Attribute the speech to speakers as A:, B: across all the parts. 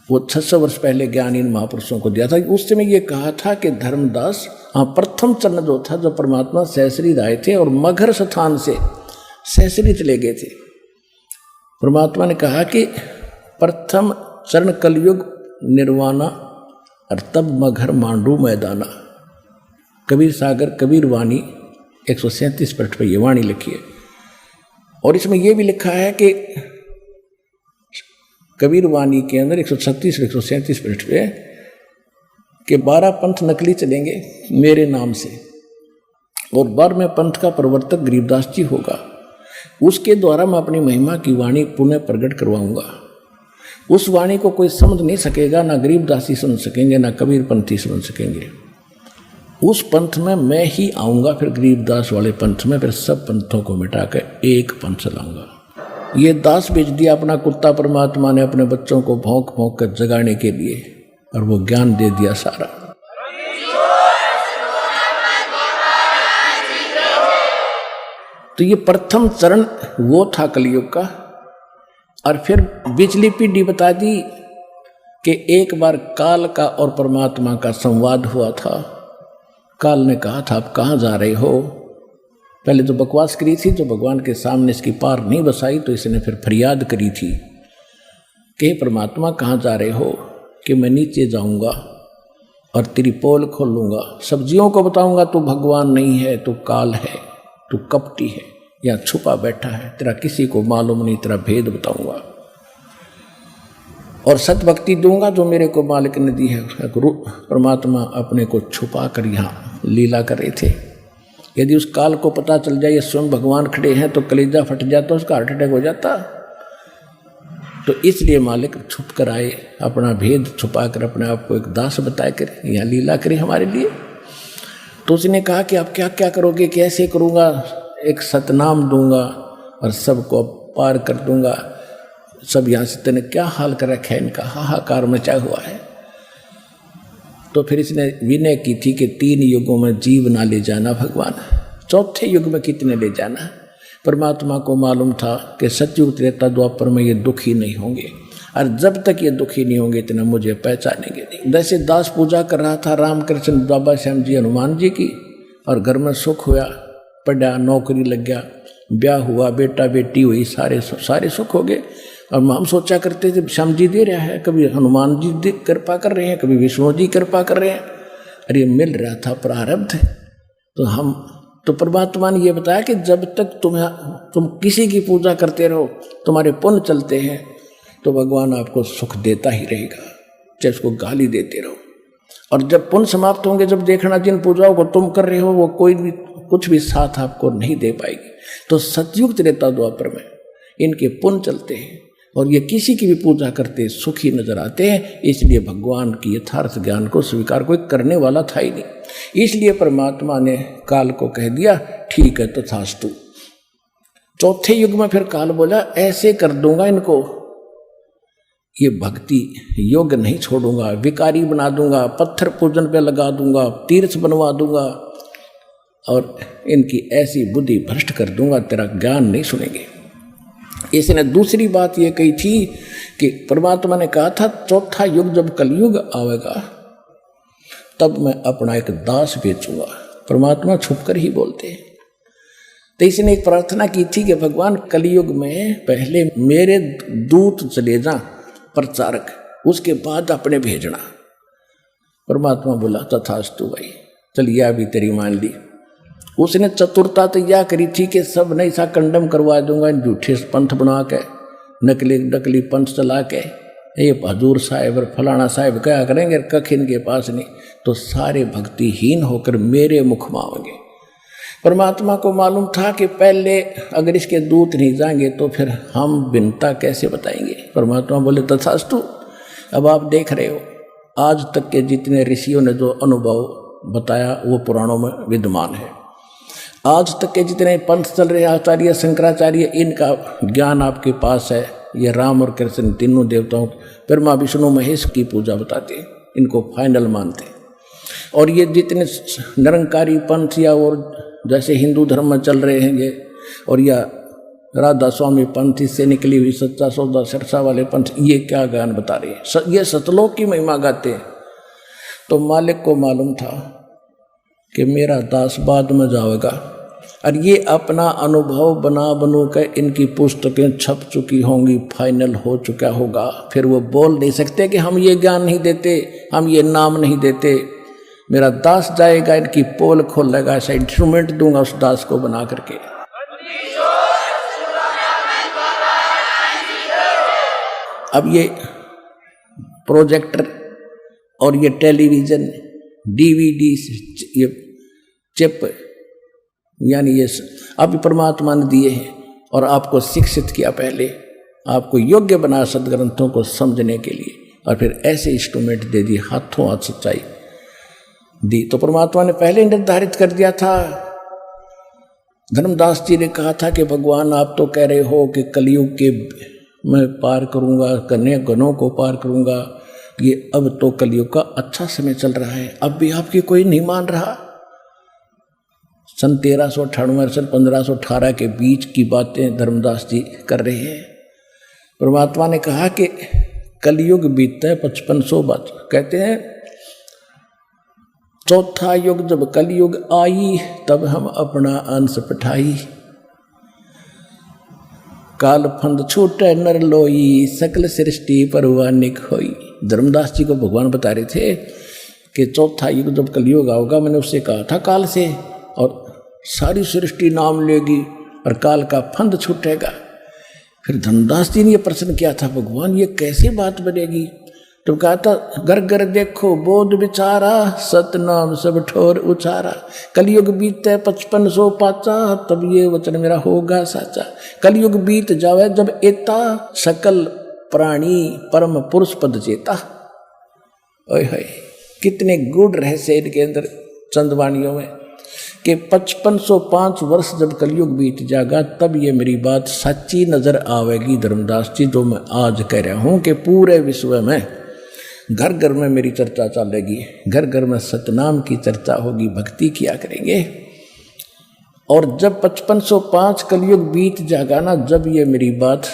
A: वो 600 वर्ष पहले ज्ञान इन महापुरुषों को दिया था। उस समय ये कहा था कि धर्मदास, हाँ, प्रथम चरण जो था, जो परमात्मा सहस्री आए थे और मगर स्थान से सहस्री चले गए थे। परमात्मा ने कहा कि प्रथम चरण कलयुग निर्वाणा और तब मगर मांडू मैदाना। कबीर सागर कबीर वाणी 137 पृष्ठ पर ये वाणी लिखी है। और इसमें यह भी लिखा है कि कबीर वाणी के अंदर 136 और 137 पृष्ठ पे कि 12 पंथ नकली चलेंगे मेरे नाम से, और 12वें पंथ का प्रवर्तक गरीबदास जी होगा। उसके द्वारा मैं अपनी महिमा की वाणी पुनः प्रकट करवाऊंगा। उस वाणी को कोई समझ नहीं सकेगा, ना गरीबदासी समझ सकेंगे, ना कबीर पंथी समझ सकेंगे। उस पंथ में मैं ही आऊँगा, फिर गरीबदास वाले पंथ में, फिर सब पंथों को मिटाकर एक पंथ चलाऊँगा। ये दास बेच दिया अपना कुत्ता परमात्मा ने अपने बच्चों को भौंक भौंक कर जगाने के लिए, और वो ज्ञान दे दिया सारा। तो ये प्रथम चरण वो था कलयुग का। और फिर बिचली पीढ़ी बता दी कि एक बार काल का और परमात्मा का संवाद हुआ था। काल ने कहा था आप कहाँ जा रहे हो। पहले तो बकवास करी थी, तो भगवान के सामने इसकी पार नहीं बसाई, तो इसने फिर फरियाद करी थी कि परमात्मा कहाँ जा रहे हो, कि मैं नीचे जाऊंगा और तेरी पोल खोलूंगा, सब्जियों को बताऊंगा तू भगवान नहीं है, तू काल है, तू कपटी है, यहाँ छुपा बैठा है, तेरा किसी को मालूम नहीं, तेरा भेद बताऊंगा, और सत भक्ति दूंगा जो मेरे को मालिक ने दी है। परमात्मा अपने को छुपा कर यहाँ लीला कर रहे थे। यदि उस काल को पता चल जाए ये स्वयं भगवान खड़े हैं तो कलेजा फट जाता, उसका हार्ट अटैक हो जाता। तो इसलिए मालिक छुप कर आए, अपना भेद छुपा कर अपने आप को एक दास बताए कर यहाँ लीला करे हमारे लिए। तो उसने कहा कि आप क्या क्या करोगे, कैसे करूँगा, एक सतनाम दूंगा और सबको पार कर दूंगा। सब यहाँ से तेने क्या हाल कर रखा है, इनका हाहाकार मचा हुआ है। तो फिर इसने विनय की थी कि 3 युगों में जीव ना ले जाना भगवान, 4थे युग में कितने ले जाना। परमात्मा को मालूम था कि सतयुग त्रेता द्वापर में ये दुखी नहीं होंगे, और जब तक ये दुखी नहीं होंगे इतना मुझे पहचानेंगे नहीं। जैसे दास पूजा कर रहा था रामकृष्ण बाबा श्याम जी हनुमान जी की, और घर में सुख हुआ, पढ़ा, नौकरी लग गया, ब्याह हुआ, बेटा बेटी हुई, सारे सुख हो गए। और हम सोचा करते थे श्याम जी दे रहा है, कभी हनुमान जी कृपा कर रहे हैं, कभी विष्णु जी कृपा कर रहे हैं, अरे ये मिल रहा था प्रारब्ध। तो परमात्मा ने ये बताया कि जब तक तुम किसी की पूजा करते रहो, तुम्हारे पुण्य चलते हैं, तो भगवान आपको सुख देता ही रहेगा, चाहे उसको गाली देते रहो। और जब पुण्य समाप्त होंगे, जब देखना जिन पूजाओं को तुम कर रहे हो वो कोई भी कुछ भी साथ आपको नहीं दे पाएगी। तो सतयुग त्रेता द्वापर में इनके पुण्य चलते हैं, और ये किसी की भी पूजा करते सुखी नजर आते हैं। इसलिए भगवान की यथार्थ ज्ञान को स्वीकार कोई करने वाला था ही नहीं। इसलिए परमात्मा ने काल को कह दिया ठीक है तथास्तु। 4थे युग में फिर काल बोला ऐसे कर दूंगा इनको, ये भक्ति योग नहीं छोड़ूंगा, विकारी बना दूंगा, पत्थर पूजन पे लगा दूंगा, तीर्थ बनवा दूंगा, और इनकी ऐसी बुद्धि भ्रष्ट कर दूंगा, तेरा ज्ञान नहीं सुनेंगे। इसने दूसरी बात ये कही थी कि परमात्मा ने कहा था 4था युग जब कलयुग आवेगा तब मैं अपना एक दास बेचूंगा। परमात्मा छुपकर ही बोलते हैं। तो इसने एक प्रार्थना की थी कि भगवान कलयुग में पहले मेरे दूत चले जा प्रचारक, उसके बाद अपने भेजना। परमात्मा बोला तथास्तु भाई, चलिए अभी तेरी मान ली। उसने चतुरता तो यह करी थी कि सब नहीं सा कंडम करवा दूंगा, झूठे पंथ बना के, नकली पंथ चला के, ये हजूर साहेब और फलाना साहेब क्या करेंगे, कख इनके पास नहीं, तो सारे भक्तिहीन होकर मेरे मुख मांगेंगे। परमात्मा को मालूम था कि पहले अगर इसके दूत नहीं जाएंगे तो फिर हम बिनता कैसे बताएंगे। परमात्मा बोले तथास्तु। अब आप देख रहे हो आज तक के जितने ऋषियों ने जो अनुभव बताया वो पुराणों में विद्यमान है। आज तक के जितने पंथ चल रहे हैं, आचार्य शंकराचार्य, इनका ज्ञान आपके पास है। ये राम और कृष्ण तीनों देवताओं, ब्रह्मा विष्णु महेश की पूजा बताते हैं, इनको फाइनल मानते हैं। और ये जितने निरंकारी पंथ या और जैसे हिंदू धर्म में चल रहे हैं ये, और या राधा स्वामी पंथ से निकली हुई सच्चा सौदा सिरसा वाले पंथ, ये क्या गान बता रहे हैं, ये सतलोक की महिमा गाते हैं। तो मालिक को मालूम था कि मेरा दास बाद में जाएगा, और ये अपना अनुभव बना बनू कर इनकी पुस्तकें छप चुकी होंगी, फाइनल हो चुका होगा, फिर वो बोल नहीं सकते कि हम ये ज्ञान नहीं देते, हम ये नाम नहीं देते। मेरा दास जाएगा, इनकी पोल खोलेगा, ऐसा इंस्ट्रूमेंट दूंगा उस दास को बना करके। अब ये प्रोजेक्टर और ये टेलीविज़न, डीवीडी, ये चिप, यानी ये अब परमात्मा ने दिए हैं और आपको शिक्षित किया, पहले आपको योग्य बना सदग्रंथों को समझने के लिए, और फिर ऐसे इंस्ट्रूमेंट दे दिए, हाथों हाथ सच्चाई दी। तो परमात्मा ने पहले निर्धारित कर दिया था। धर्मदास जी ने कहा था कि भगवान आप तो कह रहे हो कि कलयुग के मैं पार करूंगा, कन्या गणों को पार करूंगा, ये अब तो कलयुग का अच्छा समय चल रहा है, अब भी आपकी कोई नहीं मान रहा। सन 1398 से 1518 के बीच की बातें धर्मदास जी कर रहे हैं। परमात्मा ने कहा कि कलयुग बीतता है 5500 बात, कहते हैं चौथा युग जब कलयुग आई, तब हम अपना अंश पठाई, काल फंद छूटे नर लोई, सकल सृष्टि परवानिक होई। धर्मदास जी को भगवान बता रहे थे कि चौथा युग जब कलयुग आओगा, मैंने उससे कहा था काल से, और सारी सृष्टि नाम लेगी और काल का फंद छूटेगा। फिर धर्मदास जी ने यह प्रश्न किया था, भगवान ये कैसे बात बनेगी? तो कहा था घर घर देखो बोध विचारा, सतनाम सब ठोर उचारा, कलयुग बीते 5500 पाचा, तब ये वचन मेरा होगा साचा। कलयुग बीत जावे जब एता, सकल प्राणी परम पुरुष पद चेता। ओए होए, कितने गूढ़ रहस्य इनके अंदर चंदवाणियों में, कि 5505 वर्ष जब कलयुग बीत जाएगा, तब ये मेरी बात सच्ची नजर आवेगी धर्मदास जी, जो मैं आज कह रहा हूं कि पूरे विश्व में घर घर में मेरी चर्चा चलेगी, घर घर में सतनाम की चर्चा होगी, भक्ति किया करेंगे। और जब 5505 कलयुग बीत जाएगा ना, जब ये मेरी बात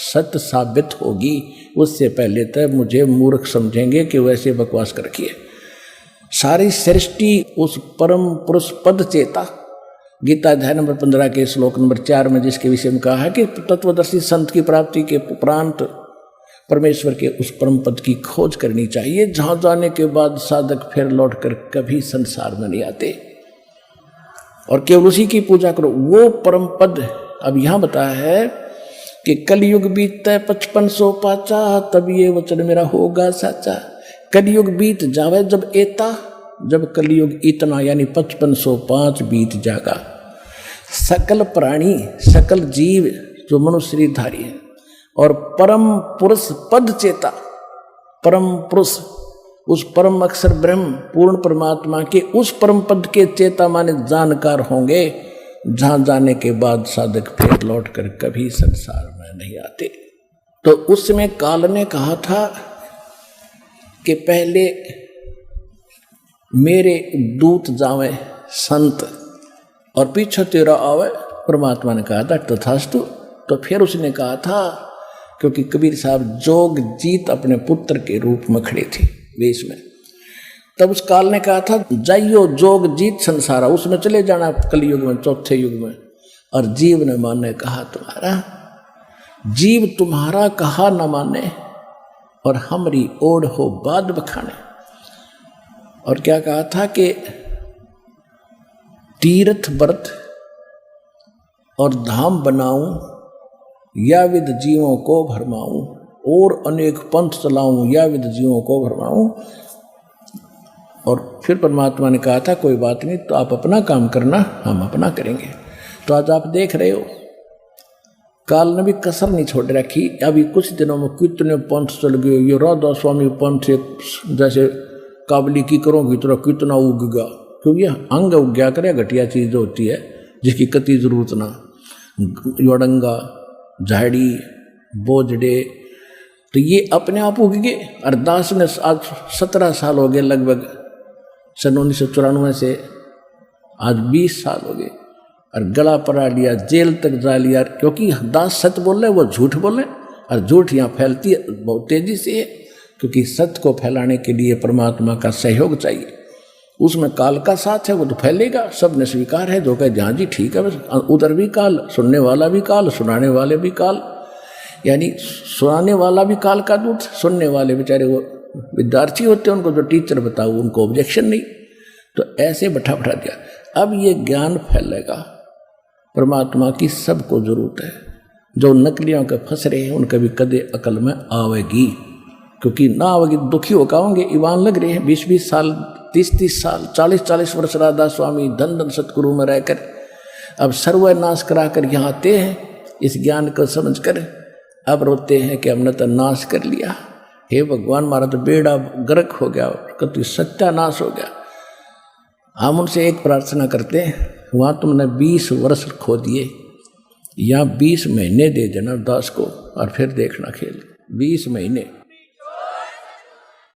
A: सत्य साबित होगी, उससे पहले तक मुझे मूर्ख समझेंगे कि वैसे बकवास कर रखिए। सारी सृष्टि उस परम पुरुष पद चेता, गीता अध्याय नंबर 15 के श्लोक नंबर 4 में जिसके विषय में कहा है कि तत्वदर्शी संत की प्राप्ति के उपरांत परमेश्वर के उस परम पद की खोज करनी चाहिए, जहां जाने के बाद साधक फिर लौटकर कभी संसार में नहीं आते, और केवल उसी की पूजा करो, वो परम पद। अब यहां बताया है कि कलयुग बीतता 5500 पाचा, तब ये वचन मेरा होगा साचा। कलयुग बीत जावे जब एता, जब कलयुग इतना यानी 5505 बीत जाएगा, सकल प्राणी सकल जीव जो मनुष्य शरीरधारी है और परम पुरुष पद चेता, परम पुरुष उस परम अक्षर ब्रह्म पूर्ण परमात्मा के उस परम पद के चेता माने जानकार होंगे, जहां जाने के बाद साधक फिर लौट कर कभी संसार में नहीं आते। तो उस समय काल ने कहा था कि पहले मेरे दूत जावे संत और पीछे तेरा आवे। परमात्मा ने कहा था तथास्तु। तो फिर उसने कहा था, क्योंकि कबीर साहब जोग जीत अपने पुत्र के रूप में खड़े थे वेश में, तब उस काल ने कहा था जाइयो जोग जीत संसारा, उसमें चले जाना कलयुग में, चौथे युग में। और जीव ने माने कहा तुम्हारा, जीव तुम्हारा कहा न माने और हमरी ओढ़ हो बाद बखाने। और क्या कहा था कि तीर्थ व्रत और धाम बनाऊं, या विद जीवों को भरमाऊं, और अनेक पंथ चलाऊं, या विद जीवों को भरमाऊं। और फिर परमात्मा ने कहा था कोई बात नहीं, तो आप अपना काम करना, हम अपना करेंगे। तो आज आप देख रहे हो काल ने भी कसर नहीं छोड़ रखी। अभी कुछ दिनों में कितने पंथ चल गए, ये राधा स्वामी पंथ जैसे काबली की करोगी तो कितना उग गया, क्योंकि अंग उग गया करे, घटिया चीज होती है जिसकी कति जरूरत ना, योड़ंगा झाड़ी बोझड़े, तो ये अपने आप उग गए। अरदास ने आज 17 साल हो गए लगभग, सन 1994 से आज 20 साल हो गए। और गला पड़ा लिया, जेल तक जा लिया, क्योंकि दास सच बोले वो झूठ बोले, और झूठ यहाँ फैलती है बहुत तेजी से है, क्योंकि सत्य को फैलाने के लिए परमात्मा का सहयोग चाहिए। उसमें काल का साथ है, वो तो फैलेगा, सब ने स्वीकार है। जो कहे हाँ जी ठीक है, बस उधर भी काल, सुनने वाला भी काल, सुनाने वाले भी काल, यानी सुनाने वाला भी काल का दूत, सुनने वाले बेचारे वो विद्यार्थी होते हैं, उनको जो टीचर बताओ उनको ऑब्जेक्शन नहीं। तो ऐसे बैठा दिया। अब ये ज्ञान फैलेगा, परमात्मा की सबको जरूरत है। जो नकलियों के फंस रहे हैं उनके भी कदे अकल में आवेगी, क्योंकि ना आवेगी दुखी होकर होंगे। ईवान लग रहे हैं 20-20 साल, 30-30 साल, 40-40 वर्ष राधा स्वामी धन सतगुरु में रहकर अब सर्वनाश करा कर यहाँ आते हैं इस ज्ञान को समझ कर। अब रोते हैं कि हमने तो नाश कर लिया, हे भगवान हमारा तो बेड़ा गर्क हो गया, कति सत्यानाश हो गया। हम उनसे एक प्रार्थना करते हैं, वहाँ तुमने 20 वर्ष खो दिए, या 20 महीने दे देना दास को और फिर देखना खेल। 20 महीने